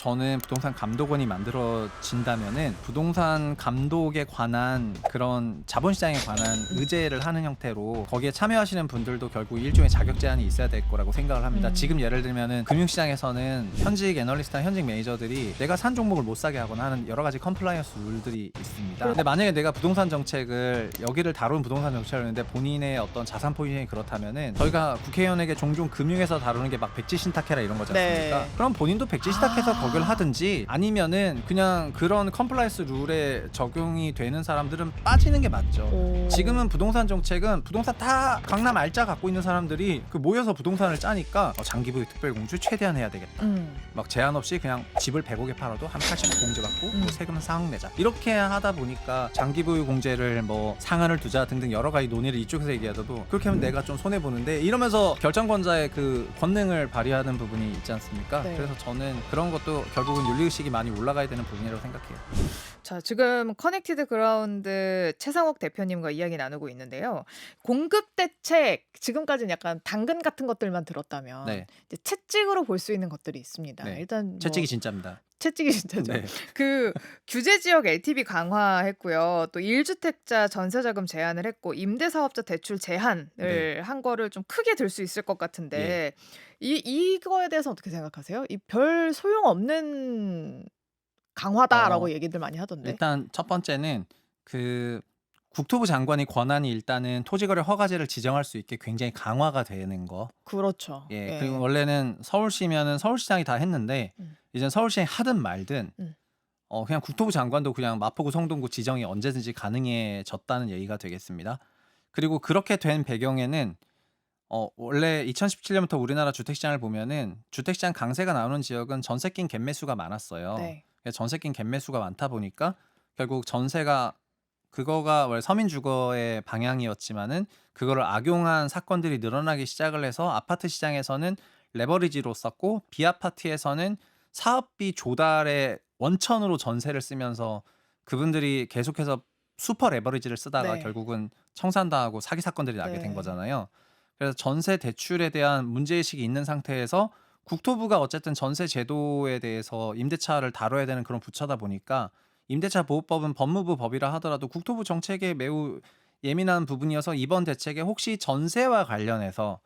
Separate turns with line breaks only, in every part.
저는 부동산 감독원이 만들어진다면은 부동산 감독에 관한 그런 자본시장에 관한 의제를 하는 형태로 거기에 참여하시는 분들도 결국 일종의 자격 제한이 있어야 될 거라고 생각을 합니다. 지금 예를 들면은 금융시장에서는 현직 애널리스트나 현직 매니저들이 내가 산 종목을 못 사게 하거나 하는 여러 가지 컴플라이언스 룰들이 있습니다. 근데 만약에 내가 부동산 정책을 여기를 다룬 부동산 정책을 했는데 본인의 어떤 자산 포지션이 그렇다면은 저희가 국회의원에게 종종 금융에서 다루는 게 막 백지신탁해라 이런 거지 않습니까?
네.
그럼 본인도 백지신탁해서 거기를 하든지 아니면은 그냥 그런 컴플라이언스 룰에 적용이 되는 사람들은 빠지는 게 맞죠.
오.
지금은 부동산 정책은 부동산 다 강남 알짜 갖고 있는 사람들이 그 모여서 부동산을 짜니까 장기보유 특별공주 최대한 해야 되겠다. 막 제한 없이 그냥 집을 100억에 팔아도 한 80억 공제받고 뭐 세금은 4억 내자. 이렇게 하다 보니까 장기보유 공제를 뭐 상한을 두자 등등 여러 가지 논의를 이쪽에서 얘기하더라도 그렇게 하면 내가 좀 손해 보는데 이러면서 결정권자의 그 권능을 발휘하는 부분이 있지 않습니까?
네.
그래서 저는 그런 것도 결국은 윤리의식이 많이 올라가야 되는 부분이라고 생각해요.
자, 지금 커넥티드 그라운드 최상욱 대표님과 이야기 나누고 있는데요. 공급 대책, 지금까지는 약간 당근 같은 것들만 들었다면
네.
이제 채찍으로 볼 수 있는 것들이 있습니다.
네.
일단 뭐
채찍이 진짜입니다.
채찍이 진짜죠.
네.
그 규제 지역 LTV 강화했고요. 또 1주택자 전세자금 제한을 했고 임대사업자 대출 제한을
네.
한 거를 좀 크게 들 수 있을 것 같은데
예.
이거에 대해서 어떻게 생각하세요? 이 별 소용 없는 강화다라고
어,
얘기들 많이 하던데.
일단 첫 번째는 그 국토부 장관이 권한이 일단은 토지거래 허가제를 지정할 수 있게 굉장히 강화가 되는 거.
그렇죠.
예. 그리고 원래는 서울시면은 서울시장이 다 했는데
음.
이젠 서울시장이 하든 말든
음.
그냥 국토부 장관도 그냥 마포구 성동구 지정이 언제든지 가능해졌다는 얘기가 되겠습니다. 그리고 그렇게 된 배경에는 원래 2017년부터 우리나라 주택시장을 보면은 주택시장 강세가 나오는 지역은 전세 낀 갭매수가 많았어요.
네.
그래서 전세 낀 갭매수가 많다 보니까 결국 전세가 그거가 원래 서민 주거의 방향이었지만은 그거를 악용한 사건들이 늘어나기 시작을 해서 아파트 시장에서는 레버리지로 썼고 비아파트에서는 사업비 조달의 원천으로 전세를 쓰면서 그분들이 계속해서 슈퍼 레버리지를 쓰다가
네.
결국은 청산당하고 사기 사건들이 나게 된
네.
거잖아요. 그래서 전세 대출에 대한 문제의식이 있는 상태에서 국토부가 어쨌든 전세 제도에 대해서 임대차를 다뤄야 되는 그런 부처다 보니까 임대차 보호법은 법무부 법이라 하더라도 국토부 정책에 매우 예민한 부분이어서 이번 대책에 혹시 전세와 관련해서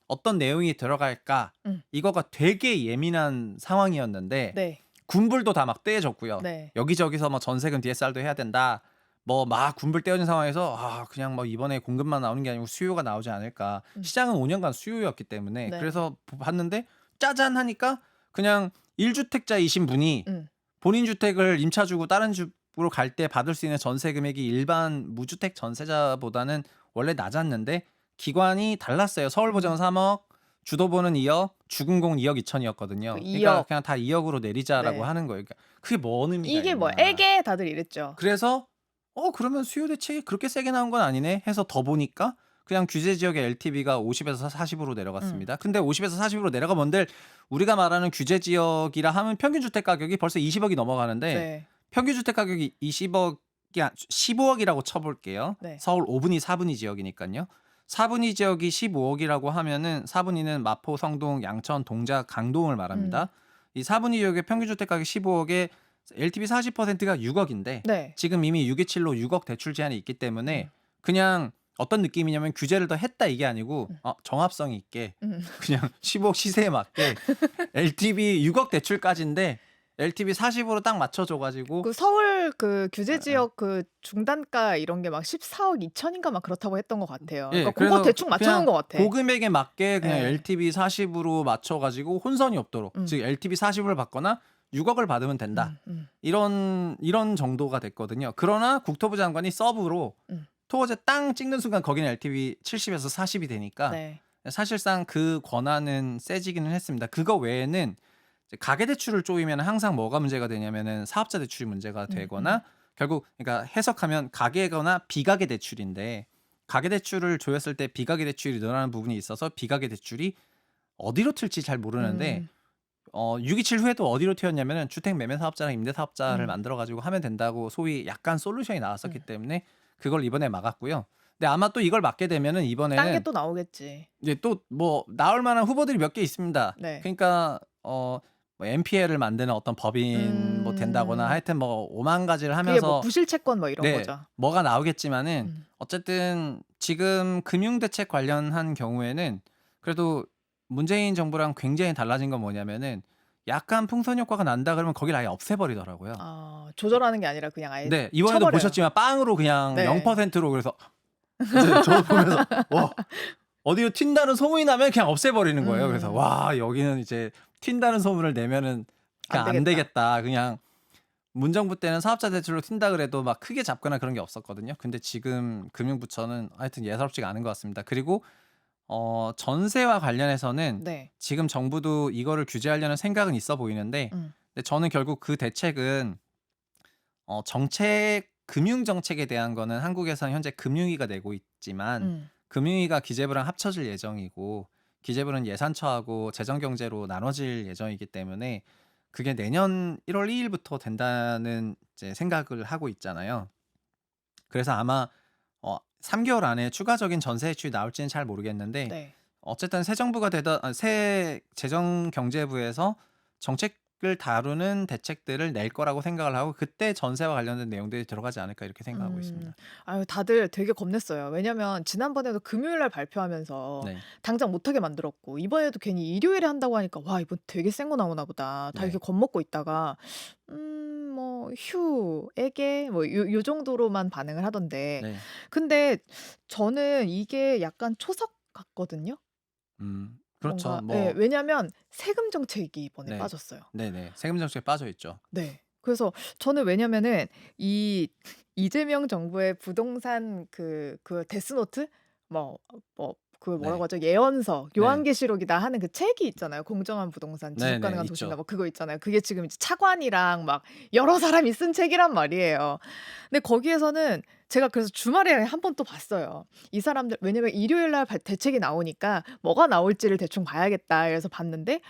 어떤 내용이 들어갈까 이거가 되게 예민한 상황이었는데
네.
군불도 다 막 떼졌고요.
네.
여기저기서 뭐 전세금 DSR도 해야 된다. 뭐 막 군불 떼어진 상황에서 그냥 뭐 이번에 공급만 나오는 게 아니고 수요가 나오지 않을까. 시장은 5년간 수요였기 때문에
네.
그래서 봤는데 짜잔 하니까 그냥 1주택자이신 분이
음.
본인 주택을 임차 주고 다른 집으로 갈 때 받을 수 있는 전세 금액이 일반 무주택 전세자보다는 원래 낮았는데 기관이 달랐어요. 서울보증은 3억, 주도보는 2억, 주금공 2억 2천이었거든요.
그
그러니까
2억.
그냥 다 2억으로 내리자라고
네.
하는 거예요. 그러니까 그게 뭔 의미가
이게 뭐
있냐.
애게 다들 이랬죠.
그래서 그러면 수요 대책이 그렇게 세게 나온 건 아니네 해서 더 보니까 그냥 규제 지역의 LTV가 50에서 40으로 내려갔습니다. 근데 50에서 40으로 내려가면 우리가 말하는 규제 지역이라 하면 평균 주택 가격이 벌써 20억이 넘어가는데
네.
평균 주택 가격이 20억이 15억이라고 쳐볼게요.
네.
서울 5분위 4분위 지역이니까요. 4분위 지역이 15억이라고 하면은 4분위는 마포, 성동, 양천, 동작, 강동을 말합니다. 이 4분위 지역의 평균 주택 가격 15억에 LTV 40%가 6억인데
네.
지금 이미 627로 6억 대출 제한이 있기 때문에 그냥 어떤 느낌이냐면 규제를 더 했다 이게 아니고 정합성 있게 그냥 15억 시세에 맞게 LTV 6억 대출까지인데 LTV 40으로 딱 맞춰줘가지고
그 서울 그 규제 지역 그 중단가 이런 게 막 14억 2천인가 막 그렇다고 했던 것 같아요.
예,
그러니까
그래서
그거 대충 맞춰놓은
그냥
것 같아.
그 금액에 맞게 그냥
네.
LTV 40으로 맞춰가지고 혼선이 없도록 즉 LTV 40을 받거나 6억을 받으면 된다. 이런 정도가 됐거든요. 그러나 국토부 장관이 서브로 토어제 땅 찍는 순간 거기는 LTV 70에서 40이 되니까
네.
사실상 그 권한은 세지기는 했습니다. 그거 외에는 이제 가계대출을 쪼이면 항상 뭐가 문제가 되냐면은 사업자 대출이 문제가 되거나 결국 그러니까 해석하면 가계거나 비가계 대출인데 가계대출을 조였을 때 비가계 대출이 늘어나는 부분이 있어서 비가계 대출이 어디로 튈지 잘 모르는데 627 후에도 어디로 튀었냐면은 주택 매매 사업자랑 임대 사업자를 만들어 가지고 하면 된다고 소위 약간 솔루션이 나왔었기 때문에 그걸 이번에 막았고요. 근데 아마 또 이걸 막게 되면은
딴 게
이번에는
또 나오겠지.
이제 또 뭐 나올 만한 후보들이 몇 개 있습니다.
네.
그러니까 뭐 NPL을 만드는 어떤 법인 뭐 된다거나
음.
하여튼 뭐 오만 가지를
그게 뭐
하면서
부실채권 뭐 이런
네.
거죠.
뭐가 나오겠지만은
음.
어쨌든 지금 금융대책 관련한 경우에는 그래도 문재인 정부랑 굉장히 달라진 건 뭐냐면은 약간 풍선 효과가 난다 그러면 거기를 아예 없애버리더라고요.
조절하는 게 아니라 그냥 아예
네. 이번에도
쳐버려요.
보셨지만 빵으로 그냥
네.
0%로 그래서 어쨌든 저도 보면서 와 어디로 튄다는 소문이 나면 그냥 없애버리는 거예요. 그래서
음.
와 여기는 이제 튄다는 소문을 내면은
안
그냥 안
되겠다.
되겠다. 그냥 문정부 때는 사업자 대출로 튄다 그래도 막 크게 잡거나 그런 게 없었거든요. 근데 지금 금융부처는 하여튼 예사롭지가 않은 것 같습니다. 그리고 전세와 관련해서는
네.
지금 정부도 이거를 규제하려는 생각은 있어 보이는데
음.
근데 저는 결국 그 대책은 정책 금융 정책에 대한 거는 한국에서는 현재 금융위가 내고 있지만
음.
금융위가 기재부랑 합쳐질 예정이고 기재부는 예산처하고 재정경제로 나눠질 예정이기 때문에 그게 내년 1월 2일부터 된다는 이제 생각을 하고 있잖아요. 그래서 아마 3개월 안에 추가적인 전세 대출이 나올지는 잘 모르겠는데
네.
어쨌든 새 정부가 되던 새 재정경제부에서 정책을 다루는 대책들을 낼 거라고 생각을 하고 그때 전세와 관련된 내용들이 들어가지 않을까 이렇게 생각하고 있습니다.
아유 다들 되게 겁냈어요. 왜냐면 지난번에도 금요일 날 발표하면서
네.
당장 못하게 만들었고 이번에도 괜히 일요일에 한다고 하니까 '와 이번 되게 센 거 나오나 보다.' 다 이렇게
네.
겁먹고 있다가 뭐 "휴. 에게." 뭐 요 정도로만 반응을 하던데
네.
근데 저는 이게 약간 초석 같거든요.
그렇죠.
뭔가 예
뭐
왜냐면 세금 정책이 이번에
네.
빠졌어요.
네네. 세금 정책에 빠져 있죠.
네. 그래서 저는 왜냐면은 이 이재명 정부의 부동산 그 데스노트 그 뭐라고
네.
하죠? 예언서,
네.
요한계시록이다 하는 그 책이 있잖아요. 공정한 부동산, 지속
네네.
가능한 도시인가
있죠.
뭐 그거 있잖아요. 그게 지금 이제 차관이랑 막 여러 사람이 쓴 책이란 말이에요. 근데 거기에서는 제가 그래서 주말에 한 번 또 봤어요. 이 사람들 왜냐면 일요일 날 대책이 나오니까 뭐가 나올지를 대충 봐야겠다. 그래서 봤는데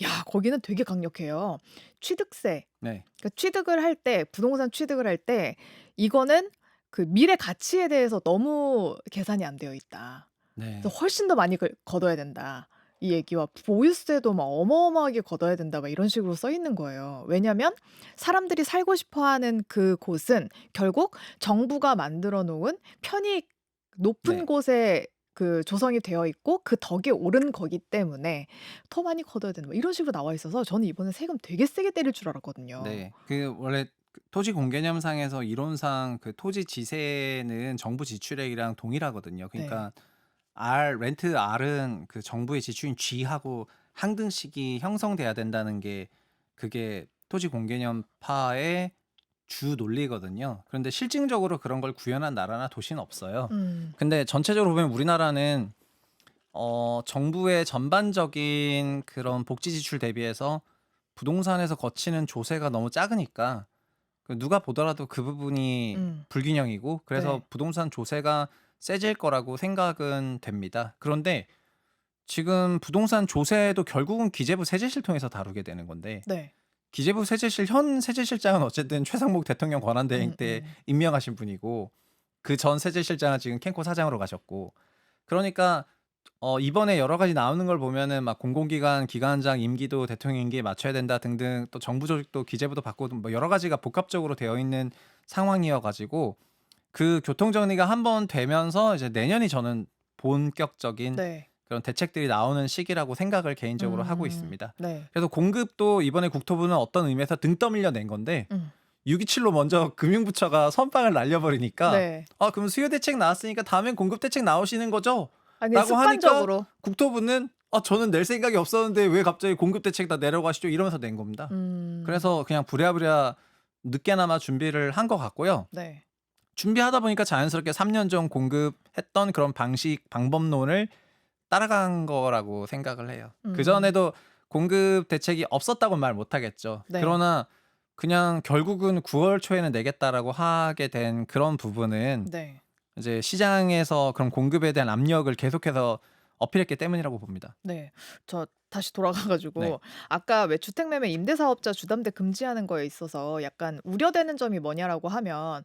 야 거기는 되게 강력해요. 취득세
네.
그러니까 취득을 할 때 부동산 취득을 할 때 이거는 그 미래 가치에 대해서 너무 계산이 안 되어 있다. 그래서
네.
훨씬 더 많이 걷어야 된다. 이 얘기와 보유세도 막 어마어마하게 걷어야 된다. 막 이런 식으로 써 있는 거예요. 왜냐면 사람들이 살고 싶어 하는 그곳은 결국 정부가 만들어 놓은 편익 높은
네.
곳에 그 조성이 되어 있고 그 덕에 오른 거기 때문에 더 많이 걷어야 된다. 뭐 이런 식으로 나와 있어서 저는 이번에 세금 되게 세게 때릴 줄 알았거든요.
네. 그 원래 그 토지 공개념상에서 이론상 그 토지 지세는 정부 지출액이랑 동일하거든요.
네.
그러니까 렌트 R은 그 정부의 지출인 G하고 항등식이 형성돼야 된다는 게 그게 토지 공개념파의 주 논리거든요. 그런데 실증적으로 그런 걸 구현한 나라나 도시는 없어요.
음.
근데 전체적으로 보면 우리나라는 정부의 전반적인 그런 복지 지출 대비해서 부동산에서 거치는 조세가 너무 작으니까 누가 보더라도 그 부분이
음.
불균형이고 그래서
네.
부동산 조세가 세질 거라고 생각은 됩니다. 그런데 지금 부동산 조세도 결국은 기재부 세제실 통해서 다루게 되는 건데
네.
기재부 세제실 현 세제실장은 어쨌든 최상목 대통령 권한대행 때
음음.
임명하신 분이고 그 전 세제실장은 지금 캔코 사장으로 가셨고 그러니까 이번에 여러 가지 나오는 걸 보면은 막 공공기관 기관장 임기도 대통령 임기에 맞춰야 된다 등등 또 정부 조직도 기재부도 바꾸고 뭐 여러 가지가 복합적으로 되어 있는 상황이어 가지고 그 교통 정리가 한번 되면서 이제 내년이 저는 본격적인
네.
그런 대책들이 나오는 시기라고 생각을 개인적으로 하고
음.
있습니다.
네.
그래서 공급도 이번에 국토부는 어떤 의미에서 등 떠밀려 낸 건데
음.
627로 먼저 금융부처가 선빵을 날려버리니까
네.
그럼 수요 대책 나왔으니까 다음엔 공급 대책 나오시는 거죠?
아니
라고 하니까
습관적으로.
국토부는 저는 낼 생각이 없었는데 왜 갑자기 공급 대책 다 내려가시죠? 이러면서 낸 겁니다.
음.
그래서 그냥 부랴부랴 늦게나마 준비를 한 것 같고요.
네.
준비하다 보니까 자연스럽게 3년 전 공급했던 그런 방법론을 따라간 거라고 생각을 해요.
음.
그전에도 공급 대책이 없었다고는 말 못하겠죠.
네.
그러나 그냥 결국은 9월 초에는 내겠다라고 하게 된 그런 부분은
네.
이제 시장에서 그런 공급에 대한 압력을 계속해서 어필했기 때문이라고 봅니다.
네. 저 다시 돌아가 가지고
네.
아까 왜 주택매매 임대사업자 주담대 금지하는 거에 있어서 약간 우려되는 점이 뭐냐라고 하면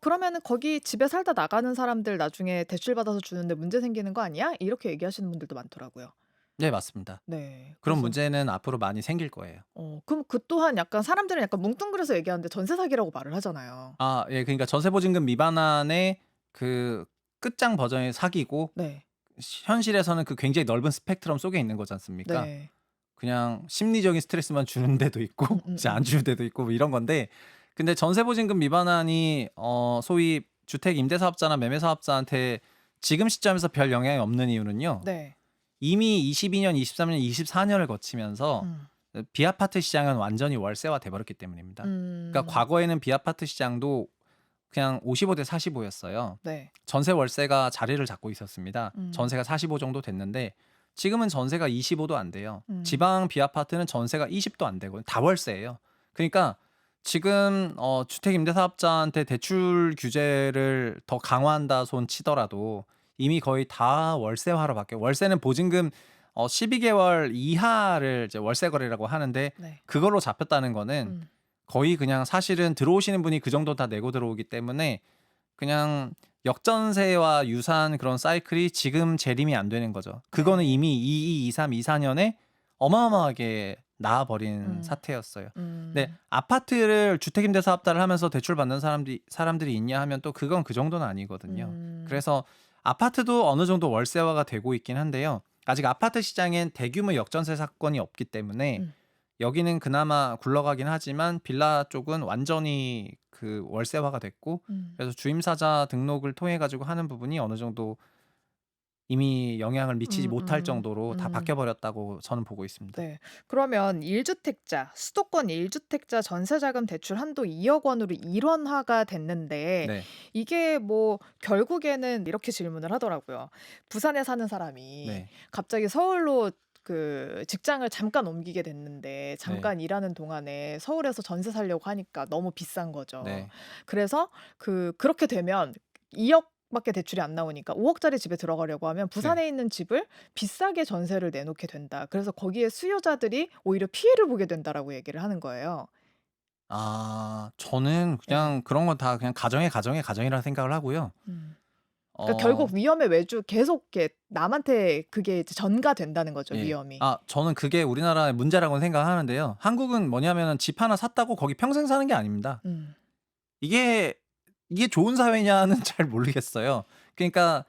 그러면은 거기 집에 살다 나가는 사람들 나중에 대출 받아서 주는데 문제 생기는 거 아니야?" 이렇게 얘기하시는 분들도 많더라고요.
네, 맞습니다.
네.
그런
그래서
문제는 앞으로 많이 생길 거예요.
그럼 그 또한 약간 사람들은 약간 뭉뚱그려서 얘기하는데 전세 사기라고 말을 하잖아요.
아, 예, 그러니까 전세 보증금 미반환의 그 끝장 버전이 사기고
네.
현실에서는 그 굉장히 넓은 스펙트럼 속에 있는 거지 않습니까?
네.
그냥 심리적인 스트레스만 주는 데도 있고 이제 안 주는 데도 있고 뭐 이런 건데, 근데 전세 보증금 미반환이 소위 주택 임대 사업자나 매매 사업자한테 지금 시점에서 별 영향이 없는 이유는요.
네.
이미 22년, 23년, 24년을 거치면서
음.
비아파트 시장은 완전히 월세화 돼 버렸기 때문입니다. 그러니까
음.
과거에는 비아파트 시장도 그냥 55대 45였어요.
네.
전세 월세가 자리를 잡고 있었습니다.
음.
전세가 45 정도 됐는데 지금은 전세가 25도 안 돼요.
음.
지방 비아파트는 전세가 20도 안 되고 다 월세예요. 그러니까 지금 주택 임대 사업자한테 대출 규제를 더 강화한다 손 치더라도 이미 거의 다 월세화로 바뀌어요. 월세는 보증금 12개월 이하를 이제 월세 거래라고 하는데
네.
그걸로 잡혔다는 거는
음.
거의 그냥 사실은 들어오시는 분이 그 정도 다 내고 들어오기 때문에 그냥 역전세와 유사한 그런 사이클이 지금 재림이 안 되는 거죠. 그거는
네.
이미 22, 23, 24년에 어마어마하게 나아버린
음.
사태였어요.
음.
근데 아파트를 주택임대사업자를 하면서 대출 받는 사람들이 있냐 하면 또 그건 그 정도는 아니거든요. 그래서 아파트도 어느 정도 월세화가 되고 있긴 한데요. 아직 아파트 시장엔 대규모 역전세 사건이 없기 때문에
음.
여기는 그나마 굴러가긴 하지만 빌라 쪽은 완전히 그 월세화가 됐고,
음.
그래서 주임사자 등록을 통해 가지고 하는 부분이 어느 정도 이미 영향을 미치지 못할 정도로 다 바뀌어 버렸다고 저는 보고 있습니다.
네. 그러면 1주택자, 수도권 1주택자 전세자금 대출 한도 2억 원으로 일원화가 됐는데
네.
이게 뭐 결국에는 이렇게 질문을 하더라고요. 부산에 사는 사람이
네.
갑자기 서울로 그 직장을 잠깐 옮기게 됐는데
네.
잠깐 일하는 동안에 서울에서 전세 살려고 하니까 너무 비싼 거죠.
네.
그래서 그렇게 되면 2억 밖에 대출이 안 나오니까 5억짜리 집에 들어가려고 하면
네.
부산에 있는 집을 비싸게 전세를 내놓게 된다. 그래서 거기에 수요자들이 오히려 피해를 보게 된다라고 얘기를 하는 거예요.
아, 저는
네.
그냥 그런 건 다 그냥 가정이라고 생각을 하고요.
그러니까 결국
어
위험의 외주 계속 이렇게 남한테 그게 이제 전가된다는 거죠,
예.
위험이.
아, 저는 그게 우리나라의 문제라고는 생각하는데요. 한국은 뭐냐면은 집 하나 샀다고 거기 평생 사는 게 아닙니다.
음.
이게 좋은 사회냐는 잘 모르겠어요. 그러니까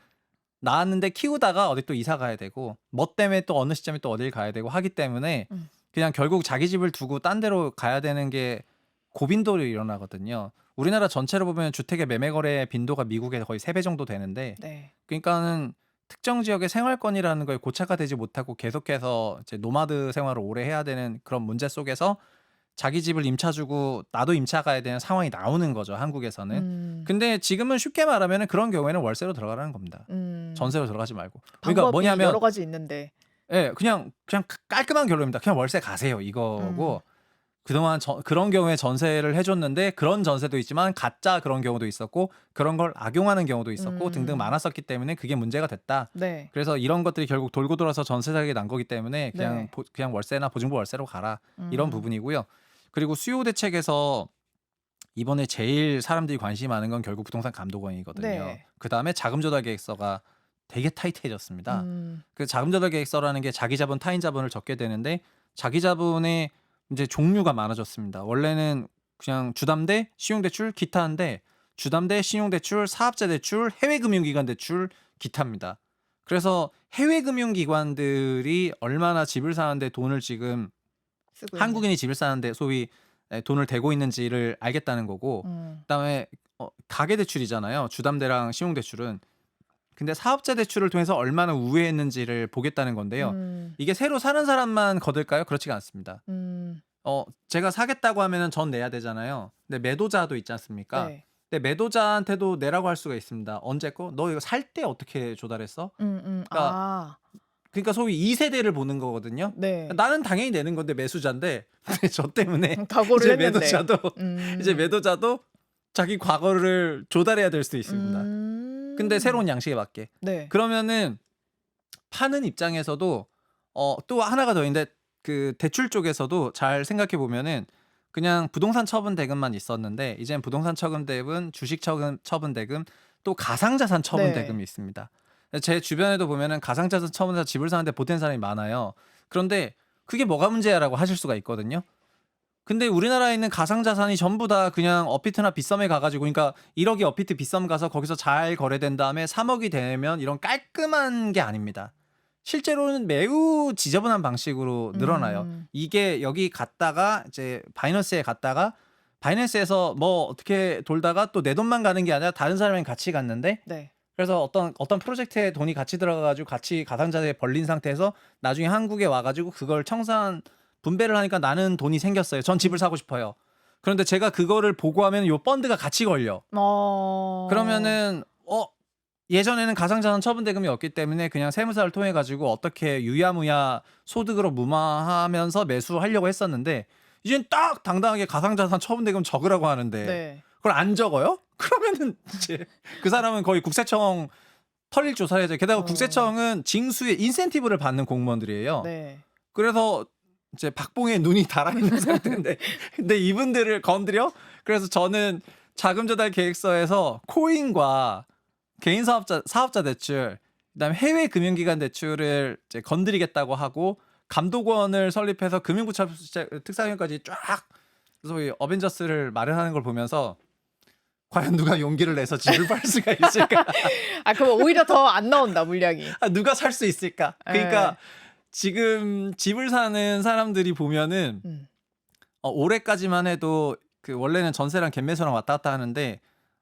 낳았는데 키우다가 어디 또 이사 가야 되고 뭐 때문에 또 어느 시점에 또 어딜 가야 되고 하기 때문에
음.
그냥 결국 자기 집을 두고 딴 데로 가야 되는 게 고빈도로 일어나거든요. 우리나라 전체로 보면 주택의 매매 거래 빈도가 미국의 거의 3배 정도 되는데,
네.
그러니까는 특정 지역의 생활권이라는 거에 고착화되지 못하고 계속해서 이제 노마드 생활을 오래 해야 되는 그런 문제 속에서 자기 집을 임차 주고 나도 임차 가야 되는 상황이 나오는 거죠, 한국에서는.
음.
근데 지금은 쉽게 말하면은 그런 경우에는 월세로 들어가라는 겁니다.
음.
전세로 들어가지 말고. 그러니까
방법이 여러
뭐냐면
가지 있는데.
그냥 깔끔한 결론입니다. 그냥 월세 가세요, 이거고. 그동안 그런 경우에 전세를 해 줬는데 그런 전세도 있지만 가짜 그런 경우도 있었고 그런 걸 악용하는 경우도 있었고 등등 많았었기 때문에 그게 문제가 됐다.
네.
그래서 이런 것들이 결국 돌고 돌아서 전세 사기가 난 거기 때문에 그냥
네.
그냥 월세나 보증부 월세로 가라. 이런
음.
부분이고요. 그리고 수요 대책에서 이번에 제일 사람들이 관심이 많은 건 결국 부동산 감독원이거든요.
네.
그다음에 자금 조달 계획서가 되게 타이트해졌습니다.
음.
그 자금 조달 계획서라는 게 자기 자본, 타인 자본을 적게 되는데 자기 자본의 이제 종류가 많아졌습니다. 원래는 그냥 주담대, 신용대출, 기타인데 주담대, 신용대출, 사업자 대출, 해외금융기관 대출, 기타입니다. 그래서 해외금융기관들이 얼마나 집을 사는데 돈을 지금
쓰고 있는.
한국인이 집을 사는데 소위 돈을 대고 있는지를 알겠다는 거고, 그다음에 가계대출이잖아요. 주담대랑 신용대출은. 근데 사업자 대출을 통해서 얼마나 우회했는지를 보겠다는 건데요. 이게 새로 사는 사람만 거둘까요? 그렇지가 않습니다. 제가 사겠다고 하면은 전 내야 되잖아요. 근데 매도자도 있지 않습니까?
네.
근데 매도자한테도 내라고 할 수가 있습니다. 언제 거? 너 이거 살 때 어떻게 조달했어?
아.
그러니까 소위 2세대를 보는 거거든요.
네.
나는 당연히 내는 건데 매수자인데 근데 저 때문에
각오를
이제
했는데.
매도자도 자기 과거를 조달해야 될 수도 있습니다. 근데 새로운 양식에 맞게.
네.
그러면은 파는 입장에서도 또 하나가 더 있는데 그 대출 쪽에서도 잘 생각해 보면은 그냥 부동산 처분 대금만 있었는데 이제는 부동산 처분 대금, 주식 처분 대금, 또 가상자산 처분
네.
대금이 있습니다. 제 주변에도 보면은 가상자산 처분해서 집을 사는데 보탠 사람이 많아요. 그런데 "그게 뭐가 문제야?"라고 하실 수가 있거든요. 근데 우리나라에 있는 가상자산이 전부 다 그냥 업비트나 빗썸에 가 가지고, 그러니까 1 억이 업비트 빗썸 가서 거기서 잘 거래된 다음에 3 억이 되면 이런 깔끔한 게 아닙니다. 실제로는 매우 지저분한 방식으로 늘어나요.
음.
이게 여기 갔다가 이제 바이낸스에 갔다가 바이낸스에서 뭐 어떻게 돌다가 또 내 돈만 가는 게 아니라 다른 사람이랑 같이 갔는데,
네.
그래서 어떤 프로젝트에 돈이 같이 들어가 가지고 같이 가상자산에 벌린 상태에서 나중에 한국에 와 가지고 그걸 청산 분배를 하니까 나는 돈이 생겼어요. 전 집을 사고 싶어요. 그런데 제가 그거를 보고하면 요 펀드가 같이 걸려.
어.
그러면은 예전에는 가상자산 처분 대금이 없기 때문에 그냥 세무사를 통해 가지고 어떻게 유야무야 소득으로 무마하면서 매수하려고 했었는데, 이젠 딱 당당하게 가상자산 처분 대금 적으라고 하는데
네.
그걸 안 적어요? 그러면은 이제 그 사람은 거의 국세청 털릴 조사를 해야죠. 게다가
어.
국세청은 징수에 인센티브를 받는 공무원들이에요.
네.
그래서 이제 박봉에 눈이 달아 있는 상태인데 근데 이분들을 건드려? 그래서 저는 자금 조달 계획서에서 코인과 개인 사업자 대출, 그다음에 해외 금융기관 대출을 이제 건드리겠다고 하고 감독원을 설립해서 금융부 특사위원까지 쫙 소위 어벤져스를 마련하는 걸 보면서 과연 누가 용기를 내서 집을 팔 수가 있을까?
아 그럼 오히려 더 안 나온다 물량이.
누가 살 수 있을까? 그러니까
예.
지금 집을 사는 사람들이 보면은
음.
올해까지만 해도 그 원래는 전세랑 갭매수랑 왔다 갔다 하는데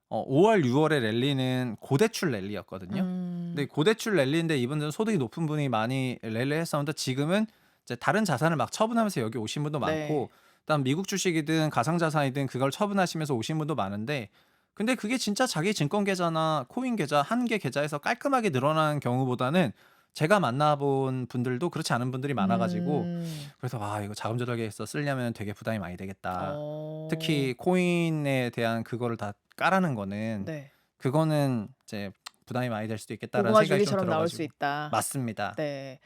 5월, 6월의 랠리는 고대출 랠리였거든요. 근데 고대출 랠리인데 이분들은 소득이 높은 분이 많이 랠리했었는데, 지금은 이제 다른 자산을 막 처분하면서 여기 오신 분도 많고,
네.
그다음 미국 주식이든 가상자산이든 그걸 처분하시면서 오신 분도 많은데, 근데 그게 진짜 자기 증권 계좌나 코인 계좌 한 개 계좌에서 깔끔하게 늘어나는 경우보다는 제가 만나본 분들도 그렇지 않은 분들이 많아 가지고,
음.
그래서 '아 이거 자금 조달 계획서 쓰려면 되게 부담이 많이 되겠다.'
어.
특히 코인에 대한 그거를 다 까라는 거는,
네.
그거는 이제 '부담이 많이 될 수도 있겠다.'라는
고구마
생각이 좀
줄기처럼
들어
나올 수
가지고.
있다.
맞습니다.
네.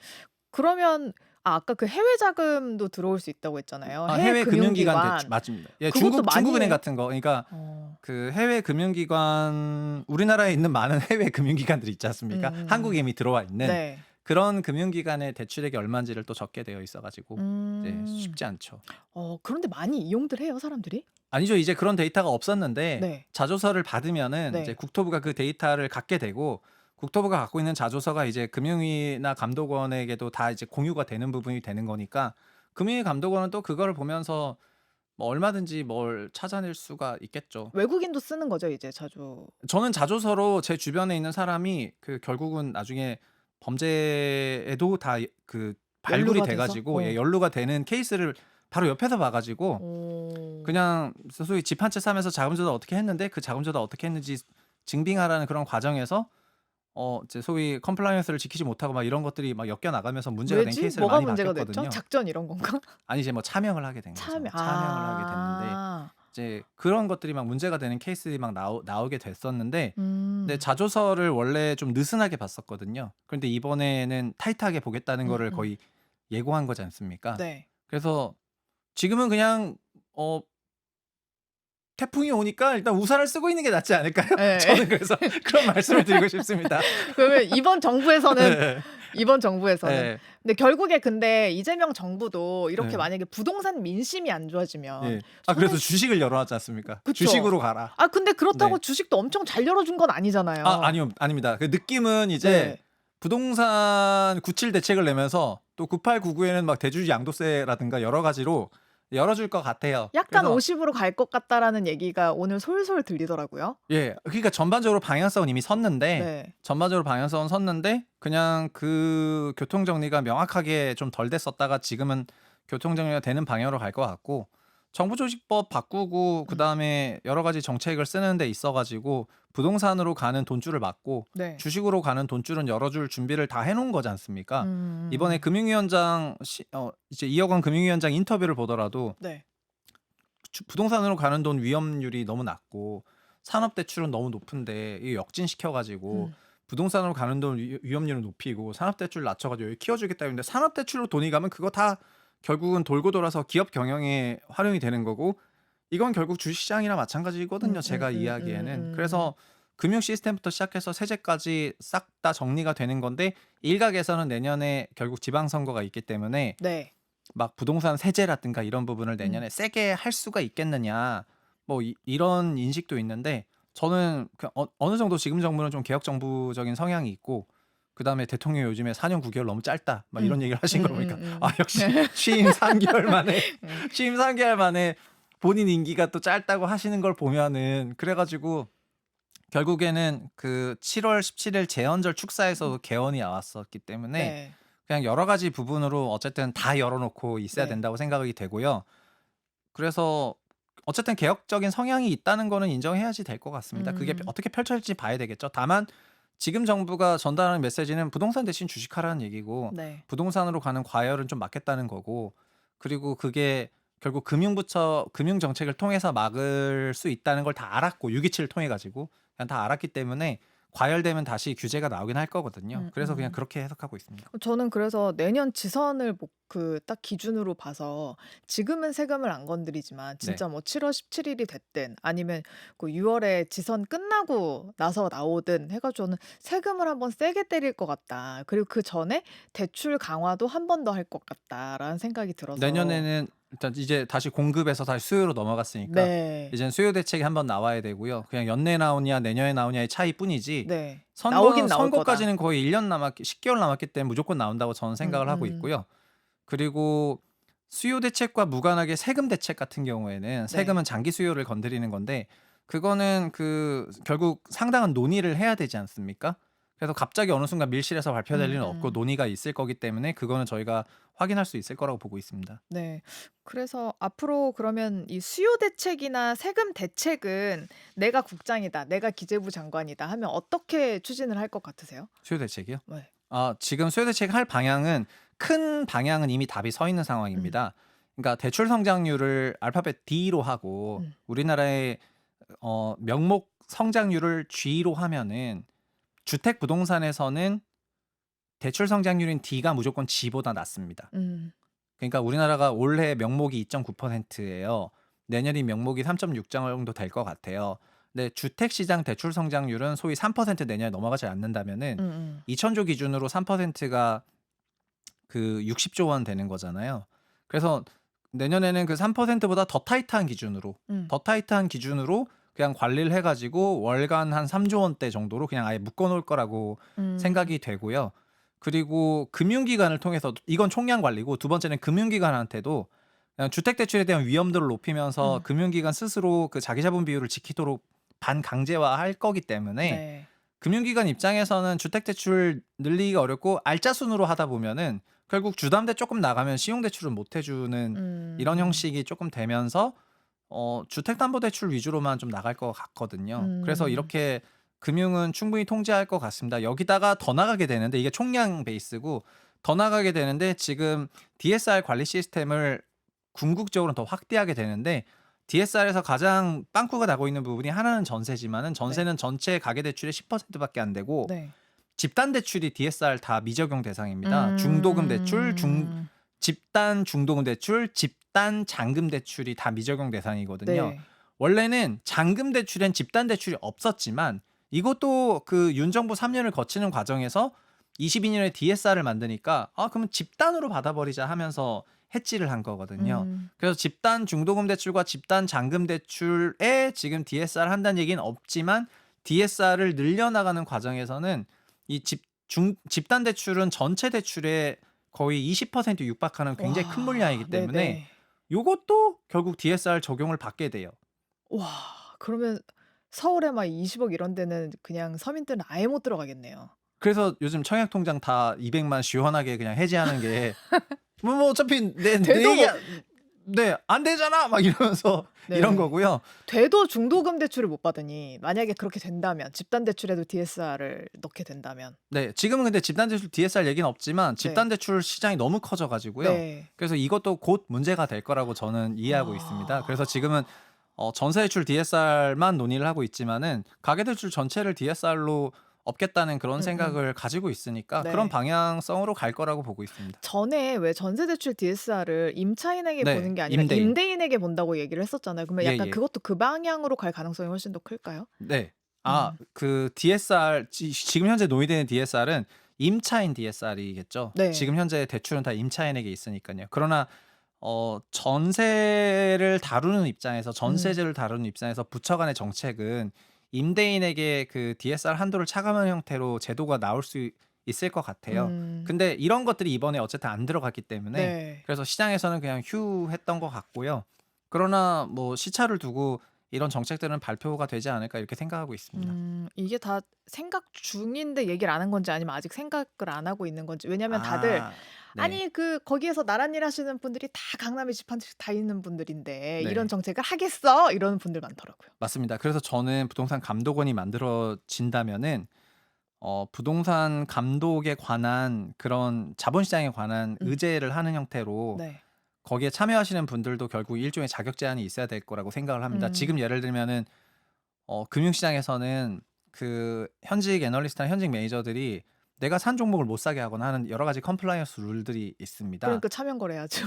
그러면 아까 그 해외 자금도 들어올 수 있다고 했잖아요. 해외
해외 금융기관 대출
금융기관.
맞습니다. 예,
그것도 많이
중국은행
해요?
같은 거. 그러니까
어.
그 해외 금융기관, 우리나라에 있는 많은 해외 금융기관들이 있지 않습니까? 한국에 이미 들어와 있는
네.
그런 금융기관의 대출액이 얼마인지를 또 적게 되어 있어 가지고 이제
음.
쉽지 않죠.
그런데 많이 이용들 해요, 사람들이?
아니죠. 이제 그런 데이터가 없었는데
네.
자조서를 받으면은 이제
네.
국토부가 그 데이터를 갖게 되고, 국토부가 갖고 있는 자조서가 이제 금융위나 감독원에게도 다 이제 공유가 되는 부분이 되는 거니까, 금융위 감독원은 또 그거를 보면서 뭐 얼마든지 뭘 찾아낼 수가 있겠죠.
외국인도 쓰는 거죠, 이제 자주.
저는 자조서로 제 주변에 있는 사람이 그 결국은 나중에 범죄에도 다 그 발굴이
연루가
돼
돼서?
가지고 연루가 되는 케이스를 바로 옆에서 봐 가지고,
오.
그냥 소위 집 한 채 사면서 자금 조달 어떻게 했는데 그 자금 조달 어떻게 했는지 증빙하라는 그런 과정에서 이제 소위 컴플라이언스를 지키지 못하고 막 이런 것들이 막 엮여 나가면서 문제가 된
왜지?
케이스를
뭐가
많이
문제가 됐죠?
바뀌었거든요.
작전 이런 건가?
아니 이제 뭐 차명을 하게 된 거죠.
참여.
차명을 하게 됐는데
아.
이제 그런 것들이 막 문제가 되는 케이스들이 막 나오게 됐었는데, 근데
음.
자조서를 원래 좀 느슨하게 봤었거든요. 그런데 이번에는 타이트하게 보겠다는 거를
음.
거의 예고한 거지 않습니까?
네.
그래서 지금은 그냥 태풍이 오니까 일단 우산을 쓰고 있는 게 낫지 않을까요?
예.
저는 그래서 그런 말씀을 드리고 싶습니다.
그러면 이번 정부에서는
네.
근데 결국에 근데 이재명 정부도 이렇게
네.
만약에 부동산 민심이 안 좋아지면
예. 그래서 주식을 열어놨지 않습니까?
그쵸.
주식으로 가라.
근데 그렇다고
네.
주식도 엄청 잘 열어준 건 아니잖아요.
아니요. 아닙니다. 그 느낌은 이제
네.
부동산 구칠 대책을 내면서 또 9899에는 막 대주주 양도세라든가 여러 가지로 열어줄 것 같아요.
약간
그래서
50으로 갈 것 같다라는 얘기가 오늘 솔솔 들리더라고요.
예. 그러니까 전반적으로 방향성은 이미 섰는데,
네.
그냥 그 교통 정리가 명확하게 좀 덜 됐었다가 지금은 교통 정리가 되는 방향으로 갈 것 같고, 정부조직법 바꾸고 그다음에 여러 가지 정책을 쓰는 데 있어 가지고 부동산으로 가는 돈줄을 막고
네.
주식으로 가는 돈줄은 열어줄 준비를 다 해놓은 거지 않습니까?
음.
이번에 금융위원장 이제 이혁원 금융위원장 인터뷰를 보더라도
네.
부동산으로 가는 돈 위험률이 너무 낮고 산업 대출은 너무 높은데 이거 역진시켜 가지고 부동산으로 가는 돈 위험률을 높이고 산업 대출 낮춰 가지고 키워주겠다 했는데, 산업 대출로 돈이 가면 그거 다 결국은 돌고 돌아서 기업 경영에 활용이 되는 거고, 이건 결국 주식시장이랑 마찬가지거든요. 제가 이해하기에는. 그래서 금융 시스템부터 시작해서 세제까지 싹 다 정리가 되는 건데 일각에서는 내년에 결국 지방선거가 있기 때문에
네.
막 부동산 세제라든가 이런 부분을
음.
내년에 세게 할 수가 있겠느냐 뭐 이런 인식도 있는데 저는 어느 정도 지금 정부는 좀 개혁 정부적인 성향이 있고 그다음에 대통령이 요즘에 4년 9개월 너무 짧다 막
음.
이런 얘기를 하신 걸 보니까 아
음음음.
역시 취임 3개월 만에
음.
취임 3개월 만에 본인 임기가 또 짧다고 하시는 걸 보면은 그래 가지고 결국에는 그 7월 17일 제헌절 축사에서도 개헌이 나왔었기 때문에
네.
그냥 여러 가지 부분으로 어쨌든 다 열어 놓고 있어야
네.
된다고 생각이 되고요. 그래서 어쨌든 개혁적인 성향이 있다는 거는 인정해야지 될 것 같습니다. 그게
음.
어떻게 펼쳐질지 봐야 되겠죠. 다만 지금 정부가 전달하는 메시지는 부동산 대신 주식하라는 얘기고
네.
부동산으로 가는 과열은 좀 막겠다는 거고 그리고 그게 결국 금융부처 금융 정책을 통해서 막을 수 있다는 걸 다 알았고 6.27을 통해 가지고 그냥 다 알았기 때문에 과열되면 다시 규제가 나오긴 할 거거든요. 그래서 그냥
음음.
그렇게 해석하고 있습니다.
저는 그래서 내년 지선을 딱 기준으로 봐서 지금은 세금을 안 건드리지만
네.
진짜 뭐 7월 17일이 됐든 아니면 그 6월에 지선 끝나고 나서 나오든 해 가지고는 '세금을 한번 세게 때릴 것 같다. 그리고 그 전에 대출 강화도 한 번 더 할 것 같다.'라는 생각이 들어서
내년에는 일단 이제 다시 공급에서 다시 수요로 넘어갔으니까
네.
이제는 수요 대책이 한번 나와야 되고요. 그냥 연내에 나오냐 내년에 나오냐의 차이뿐이지
네. 나오긴
선거는
나올 거다.
선거까지는 거의 1년 남았기 10개월 남았기 때문에 무조건 나온다고 저는 생각을 하고
음음.
있고요. 그리고 수요 대책과 무관하게 세금 대책 같은 경우에는
네.
세금은 장기 수요를 건드리는 건데 그거는 결국 상당한 논의를 해야 되지 않습니까? 그래서 갑자기 어느 순간 밀실에서 발표될 리는 없고
음음.
논의가 있을 거기 때문에 그거는 저희가 확인할 수 있을 거라고 보고 있습니다.
네. 그래서 앞으로 그러면 이 수요 대책이나 세금 대책은 '내가 국장이다. 내가 기재부 장관이다.' 하면 어떻게 추진을 할 것 같으세요?
수요 대책이요?
네.
지금 수요 대책 할 방향은 큰 방향은 이미 답이 서 있는
음.
상황입니다. 그러니까 대출 성장률을 알파벳 D로 하고
음.
우리나라의 명목 성장률을 G로 하면은 주택 부동산에서는 대출 성장률인 D가 무조건 G보다 낮습니다.
음.
그러니까 우리나라가 올해 명목이 2.9%예요. 내년이 명목이 3.6 정도 될 것 같아요. 근데 주택 시장 대출 성장률은 소위 3% 내년에 넘어가지 않는다면은
음음.
2000조 기준으로 3%가 그 60조 원 되는 거잖아요. 그래서 내년에는 그 3%보다
음.
더 타이트한 기준으로 그냥 관리를 해 가지고 월간 한 3조 원대 정도로 그냥 아예 묶어 놓을 거라고
음.
생각이 되고요. 그리고 금융기관을 통해서 이건 총량 관리고 두 번째는 금융기관한테도 그냥 주택 대출에 대한 위험도를 높이면서
음.
금융기관 스스로 그 자기 자본 비율을 지키도록 반강제화할 거기 때문에
네.
금융기관 입장에서는 주택 대출 늘리기가 어렵고 알짜 순으로 하다 보면은 결국 주담대 조금 나가면 신용 대출을 못 해 주는 이런
음.
형식이 조금 되면서 주택담보대출 위주로만 좀 나갈 것 같거든요. 그래서
음.
이렇게 금융은 충분히 통제할 것 같습니다. 여기다가 더 나가게 되는데 이게 총량 베이스고 더 나가게 되는데 지금 DSR 관리 시스템을 궁극적으로 더 확대하게 되는데 DSR에서 가장 빵꾸가 나고 있는 부분이 하나는 전세지만은
네.
전세는 전체 가계 대출의 10%밖에 안 되고
네.
집단 대출이 DSR 다 미적용 대상입니다. 중도금 대출,
음.
집단 중도금 대출, 집단 잔금 대출이 다 미적용 대상이거든요.
네.
원래는 잔금 대출엔 집단 대출이 없었지만 이것도 그 윤 정부 3년을 거치는 과정에서 22년에 DSR을 만드니까 그러면 집단으로 받아버리자 하면서 해지를 한 거거든요.
음.
그래서 집단 중도금 대출과 집단 잔금 대출에 지금 DSR 한다는 얘기는 없지만 DSR을 늘려나가는 과정에서는 이 집단 대출은 전체 대출의 거의 20% 육박하는 굉장히 큰 물량이기
와.
때문에
네네.
요것도 결국 DSR 적용을 받게 돼요.
와. 그러면 서울에 막 20억 이런 데는 그냥 서민들은 아예 못 들어가겠네요.
그래서 요즘 청약 통장 다 200만 시원하게 그냥 해지하는 게 뭐 어차피 내
돼도 뭐
얘기야 네 안 되잖아 막 이러면서 이런
네.
거고요.
돼도 중도금 대출을 못 받으니 만약에 그렇게 된다면 집단 대출에도 DSR을 넣게 된다면
네 지금은 근데 집단 대출 DSR 얘기는 없지만
네.
집단 대출 시장이 너무 커져 가지고요.
네.
그래서 이것도 곧 문제가 될 거라고 저는 이해하고 있습니다. 그래서
아.
지금은 전세 대출 DSR만 논의를 하고 있지만은 가계 대출 전체를 DSR로 업겠다는 그런
음음.
생각을 가지고 있으니까 그런
네.
방향성으로 갈 거라고 보고 있습니다.
전에 왜 전세 대출 DSR을 임차인에게
네.
보는 게 아니라
임대인.
임대인에게 본다고 얘기를 했었잖아요. 그러면 약간
예예.
그것도 그 방향으로 갈 가능성이 훨씬 더 클까요?
네. 그 DSR 지금 현재 논의되는 DSR은 임차인 DSR이겠죠.
네.
지금 현재 대출은 다 임차인에게 있으니까요. 그러나 전세를 다루는 입장에서 전세제를 다루는 입장에서 부처 간의 정책은 임대인에게 그 DSR 한도를 차감하는 형태로 제도가 나올 수 있을 것 같아요.
음.
근데 이런 것들이 이번에 어쨌든 안 들어갔기 때문에
네.
그래서 시장에서는 그냥 휴했던 것 같고요. 그러나 뭐 시차를 두고 이런 정책들은 발표가 되지 않을까 이렇게 생각하고 있습니다.
이게 다 생각 중인데 얘기를 안 한 건지 아니면 아직 생각을 안 하고 있는 건지. 왜냐면 다들
네.
아니 거기에서 나란 일 하시는 분들이 다 강남에 집 한 채씩 다 있는 분들인데
네.
이런 정책을 하겠어? 이러는 분들 많더라고요.
맞습니다. 그래서 저는 부동산 감독원이 만들어진다면은 부동산 감독에 관한 그런 자본시장에 관한
음.
의제를 하는 형태로
네.
거기에 참여하시는 분들도 결국 일종의 자격 제한이 있어야 될 거라고 생각을 합니다. 지금 예를 들면은 금융시장에서는 그 현직 애널리스트나 현직 매니저들이 내가 산 종목을 못 사게 하거나 하는 여러 가지 컴플라이언스 룰들이 있습니다.
그러니까 차명 거래하죠.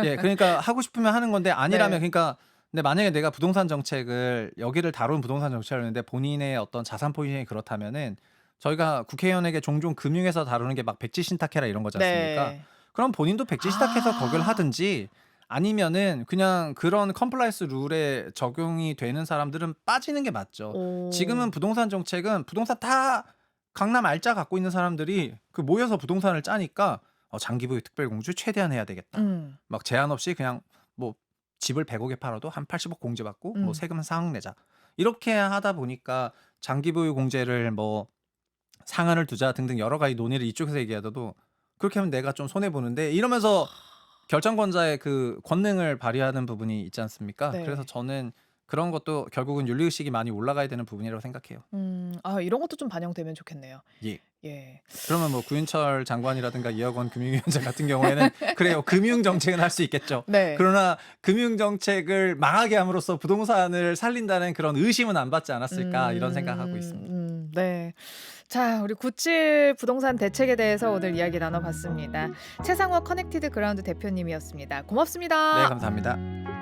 예, 그러니까 하고 싶으면 하는 건데 아니라면
네.
그러니까 근데 만약에 내가 부동산 정책을 여기를 다룬 부동산 정책을 했는데 본인의 어떤 자산 포지션이 그렇다면은 저희가 국회의원에게 종종 금융에서 다루는 게 막 백지 신탁해라 이런 거지 않습니까?
네.
그럼 본인도 백지 신탁해서 거기를 하든지 아니면은 그냥 그런 컴플라이언스 룰에 적용이 되는 사람들은 빠지는 게 맞죠. 지금은
오.
부동산 정책은 부동산 다 강남 알짜 갖고 있는 사람들이 그 모여서 부동산을 짜니까 장기 보유 특별 공제 최대한 해야 되겠다. 막 제한 없이 그냥 뭐 집을 100억에 팔아도 한 80억 공제받고 뭐 세금 한 4억 내자. 이렇게 하다 보니까 장기 보유 공제를 뭐 상한을 두자 등등 여러 가지 논의를 이쪽에서 얘기하더라도 그렇게 하면 내가 좀 손해 보는데 이러면서 결정권자의 그 권능을 발휘하는 부분이 있지 않습니까? 그래서
네.
저는 그런 것도 결국은 윤리의식이 많이 올라가야 되는 부분이라고 생각해요.
이런 것도 좀 반영되면 좋겠네요.
예.
예.
그러면 뭐 구윤철 장관이라든가 이학원 금융위원장 같은 경우에는 그래요. 금융 정책은 할 수 있겠죠.
네.
그러나 금융 정책을 망하게 함으로써 부동산을 살린다는 그런 의심은 안 받지 않았을까 이런 생각하고 있습니다.
네. 자, 우리 97 부동산 대책에 대해서 오늘 이야기 나눠봤습니다. 최상호 커넥티드 그라운드 대표님이었습니다.
네,
고맙습니다.
감사합니다.